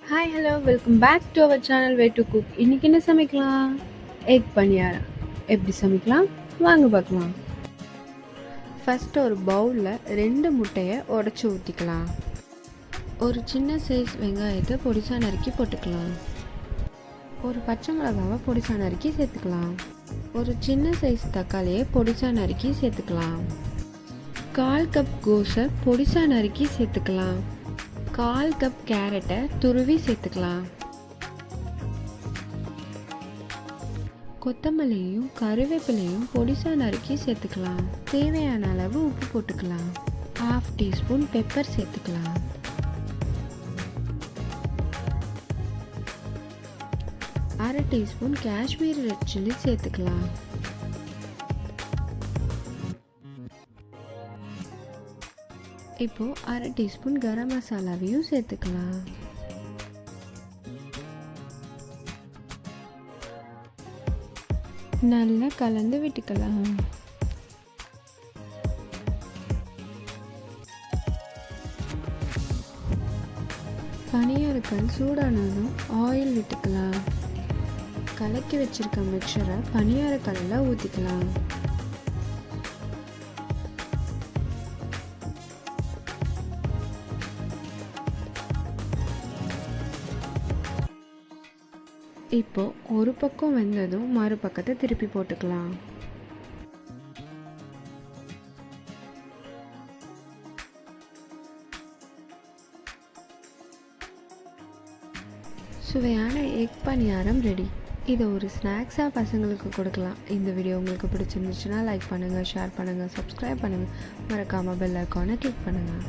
Hi hello welcome back to our channel Way to Cook. இன்றைக்கி என்ன சமைக்கலாம்? Egg paniyaram. எப்படி சமைக்கலாம் வாங்க பார்க்கலாம். ஃபஸ்ட்டு ஒரு பவுலில் 2 முட்டையை உடச்சி ஊற்றிக்கலாம். ஒரு சின்ன சைஸ் வெங்காயத்தை பொடிசா நறுக்கி போட்டுக்கலாம். ஒரு பச்சை மிளகாவை பொடிசா நறுக்கி சேர்த்துக்கலாம். ஒரு சின்ன சைஸ் தக்காளியை பொடிசா நறுக்கி சேர்த்துக்கலாம். 1/4 கப் கோஸை பொடிசா நறுக்கி சேர்த்துக்கலாம். 1/4 கப் கேரட்டை துருவி சேர்த்துக்கலாம். கொத்தமல்லியும் கருவேப்பிலையும் பொடிசா நறுக்கி சேர்த்துக்கலாம். தேவையான அளவு உப்பு போட்டுக்கலாம். 1/2 டீஸ்பூன் பெப்பர் சேர்த்துக்கலாம். அரை டீஸ்பூன் காஷ்மீரி ரெட் சில்லி சேர்த்துக்கலாம். இப்போ அரை டீஸ்பூன் கரம் மசாலாவையும் சேர்த்துக்கலாம். நல்லா கலந்து விட்டுக்கலாம். பனியாரக்கல் சூடானதும் ஆயில் விட்டுக்கலாம். கலக்கி வச்சிருக்க மிக்சரை பனியாரக்கல்லில் ஊற்றிக்கலாம். இப்போ ஒரு பக்கம் வெந்ததும் மறுபக்கத்தை திருப்பி போட்டுக்கலாம். சுவையான எக் பனியாரம் ரெடி. இதை ஒரு ஸ்நாக்ஸாக பசங்களுக்கு கொடுக்கலாம். இந்த வீடியோ உங்களுக்கு பிடிச்சிருந்துச்சுன்னா லைக் பண்ணுங்கள், ஷேர் பண்ணுங்கள், சப்ஸ்கிரைப் பண்ணுங்கள். மறக்காமல் பெல் ஐக்கானை கிளிக் பண்ணுங்கள்.